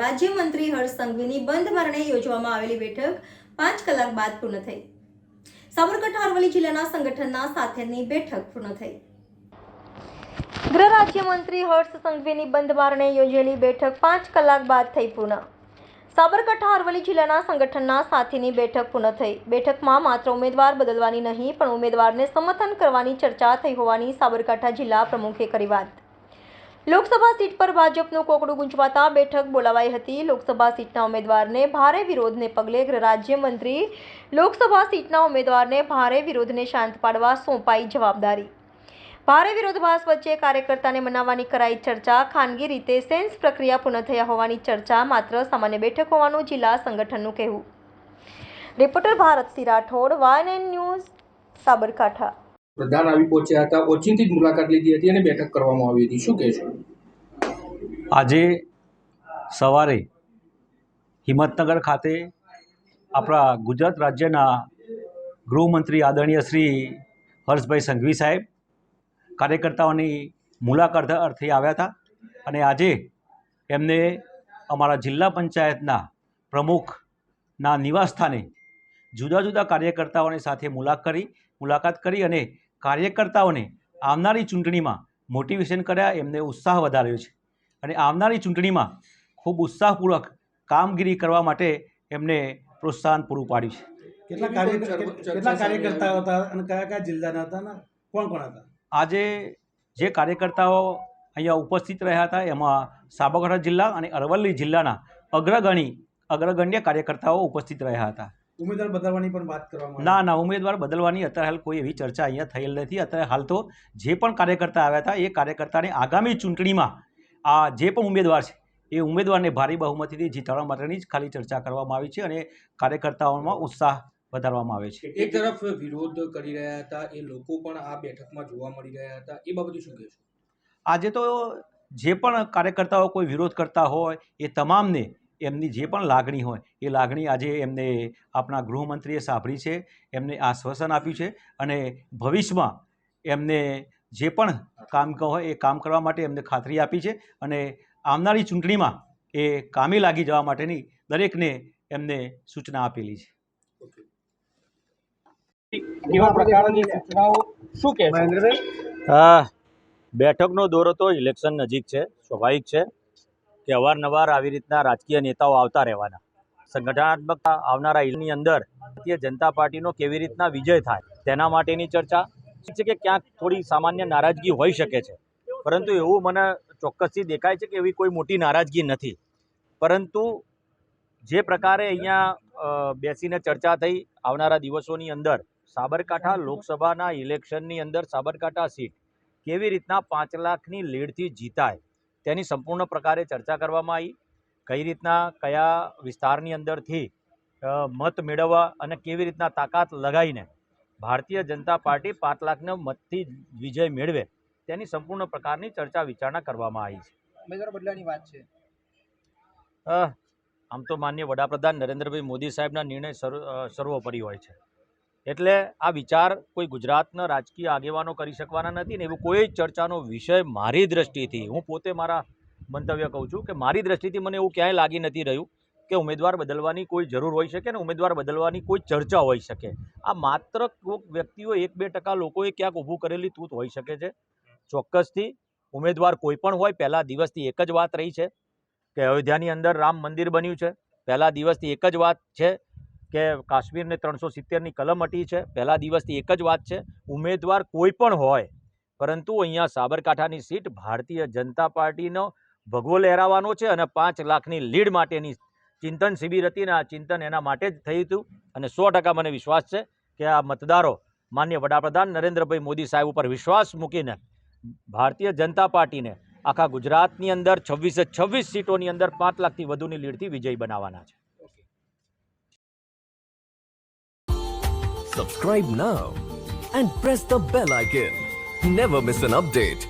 રાજ્યમંત્રી હર્ષ સંઘવીની બંધ મરણે યોજવામાં આવેલી બેઠક 5 કલાક બાદ પૂર્ણ થઈ। સાબરકાંઠા અરવલ્લી જિલ્લાના સંગઠનના સાથેની બેઠક પૂર્ણ થઈ। ગૃહ રાજ્યમંત્રી હર્ષ સંઘવીની બંધ મરણે યોજેલી બેઠક 5 કલાક બાદ થઈ પૂર્ણ। સાબરકાંઠા અરવલ્લી જિલ્લાના સંગઠનના સાથેની બેઠક પૂર્ણ થઈ। બેઠકમાં માત્ર ઉમેદવાર બદલવાની નહીં પણ ઉમેદવારને સમર્થન કરવાની ચર્ચા થઈ હોવાની સાબરકાંઠા જિલ્લા પ્રમુખે કરી વાત। લોકસભા સીટ પર ભાજપનું કોકડું ગુંજવાતા બેઠક બોલાવાઈ હતી। લોકસભા સીટના ઉમેદવારને ભારે વિરોધને પગલે ગૃહ રાજ્યમંત્રી લોકસભા સીટના ઉમેદવારને ભારે વિરોધને શાંત પાડવા સોંપાઈ જવાબદારી। ભારે વિરોધાભાસ વચ્ચે કાર્યકર્તાને મનાવવાની કરાઈ ચર્ચા। ખાનગી રીતે સેન્સ પ્રક્રિયા પૂર્ણ થયા હોવાની ચર્ચા। માત્ર સામાન્ય બેઠક હોવાનું જિલ્લા સંગઠનનું કહેવું। Reporter Bharatsinh Rathod, YNN news, Sabarkantha. પ્રધાન આવી પહોંચ્યા હતા, ઓચિંતી મુલાકાત લીધી હતી અને બેઠક કરવામાં આવી હતી, શું કહેશો? આજે સવારે હિંમતનગર ખાતે આપણા ગુજરાત રાજ્યના ગૃહમંત્રી આદરણીય શ્રી હર્ષભાઈ સંઘવી સાહેબ કાર્યકર્તાઓની મુલાકાત અર્થે આવ્યા હતા અને આજે એમને અમારા જિલ્લા પંચાયતના પ્રમુખના નિવાસસ્થાને જુદા જુદા કાર્યકર્તાઓની સાથે મુલાકાત કરી અને કાર્યકર્તાઓને આવનારી ચૂંટણીમાં મોટિવેશન કર્યા, એમને ઉત્સાહ વધાર્યો છે અને આવનારી ચૂંટણીમાં ખૂબ ઉત્સાહપૂર્વક કામગીરી કરવા માટે એમને પ્રોત્સાહન પૂરું પાડ્યું છે। કેટલા કાર્યકર્તાઓ હતા અને કયા કયા જિલ્લાના હતા ને કોણ કોણ હતા? આજે જે કાર્યકર્તાઓ અહીંયા ઉપસ્થિત રહ્યા હતા એમાં સાબરકાંઠા જિલ્લા અને અરવલ્લી જિલ્લાના અગ્રગણ્ય કાર્યકર્તાઓ ઉપસ્થિત રહ્યા હતા। ઉમેદવાર બદલવાની પણ વાત કરવામાં ના, ઉમેદવાર બદલવાની અત્યારે હાલ કોઈ એવી ચર્ચા અહીંયા થયેલ નથી। અત્યારે હાલ તો જે પણ કાર્યકર્તા આવ્યા હતા એ કાર્યકર્તાને આગામી ચૂંટણીમાં આ જે પણ ઉમેદવાર છે એ ઉમેદવારને ભારે બહુમતીથી જીતાડવા માટેની જ ખાલી ચર્ચા કરવામાં આવી છે અને કાર્યકર્તાઓમાં ઉત્સાહ વધારવામાં આવે છે। એક તરફ વિરોધ કરી રહ્યા હતા એ લોકો પણ આ બેઠકમાં જોવા મળી રહ્યા હતા, એ બાબતે શું કહેશો? આજે તો જે પણ કાર્યકર્તાઓ કોઈ વિરોધ કરતા હોય એ તમામને એમની જે પણ લાગણી હોય એ લાગણી આજે એમને આપણા ગૃહમંત્રીએ સાંભળી છે, એમને આશ્વાસન આપ્યું છે અને ભવિષ્યમાં એમને જે પણ કામ હોય એ કામ કરવા માટે એમને ખાતરી આપી છે અને આવનારી ચૂંટણીમાં એ કામે લાગી જવા માટેની દરેકને એમને સૂચના આપેલી છે। કેવા પ્રકારની સૂચનાઓ શું કહેશો? બેઠકનો દોર હતો, ઇલેક્શન નજીક છે, સ્વાભાવિક છે કે અવારનવાર આવી રીતના રાજકીય નેતાઓ આવતા રહેવાના। સંગઠનાત્મક આવનારા ઇલેક્શનની અંદર ભારતીય જનતા પાર્ટીનો કેવી રીતના વિજય થાય તેના માટેની ચર્ચા છે કે ક્યાંક થોડી સામાન્ય નારાજગી હોઈ શકે છે, પરંતુ એવું મને ચોક્કસથી દેખાય છે કે એવી કોઈ મોટી નારાજગી નથી। પરંતુ જે પ્રકારે અહીંયા બેસીને ચર્ચા થઈ આવનારા દિવસોની અંદર સાબરકાંઠા લોકસભાના ઇલેક્શનની અંદર સાબરકાંઠા સીટ કેવી રીતના 5 લાખની લીડથી જીતાય તેની સંપૂર્ણ પ્રકારે ચર્ચા કરવામાં આવી। કઈ રીતના કયા વિસ્તારની અંદરથી મત મેળવવા અને કેવી રીતના તાકાત લગાવીને ભારતીય જનતા પાર્ટી 5 લાખના મતથી વિજય મેળવે તેની સંપૂર્ણ પ્રકારની ચર્ચા વિચારણા કરવામાં આવી છે। ઉમેદવાર બદલાની વાત છે? આમ તો માનનીય વડાપ્રધાન નરેન્દ્રભાઈ મોદી સાહેબના નિર્ણય સર્વોપરી હોય છે, એટલે આ વિચાર કોઈ ગુજરાતના રાજકીય આગેવાનો કરી શકવાના નથી ને એવું કોઈ ચર્ચાનો વિષય મારી દ્રષ્ટિથી, હું પોતે મારા મંતવ્ય કહું છું કે મારી દ્રષ્ટિથી મને એવું ક્યાંય લાગી નથી રહ્યું કે ઉમેદવાર બદલવાની કોઈ જરૂર હોઈ શકે ને ઉમેદવાર બદલવાની કોઈ ચર્ચા હોઈ શકે। આ માત્ર કોઈક વ્યક્તિઓ 1-2% લોકોએ ક્યાંક ઊભું કરેલી તૂત હોઈ શકે છે। ચોક્કસથી ઉમેદવાર કોઈ પણ હોય, પહેલા દિવસથી એક જ વાત રહી છે કે અયોધ્યાની અંદર રામ મંદિર બન્યું છે, પહેલા દિવસથી એક જ વાત છે કે કાશ્મીરને 370ની કલમ હટી છે, પહેલા દિવસથી એક જ વાત છે। ઉમેદવાર કોઈ પણ હોય, પરંતુ અહીંયા સાબરકાંઠાની સીટ ભારતીય જનતા પાર્ટીનો ભગવો લહેરાવાનો છે અને 5 લાખની લીડ માટેની ચિંતન શિબિર હતી અને આ ચિંતન એના માટે જ થયું હતું અને 100% મને વિશ્વાસ છે કે આ મતદારો માનનીય વડાપ્રધાન નરેન્દ્રભાઈ મોદી સાહેબ ઉપર વિશ્વાસ મૂકીને ભારતીય જનતા પાર્ટીને આખા ગુજરાતની અંદર 26 સીટોની અંદર 5 લાખથી વધુની લીડથી વિજય બનાવવાના છે। Subscribe now and press the bell icon. Never miss an update.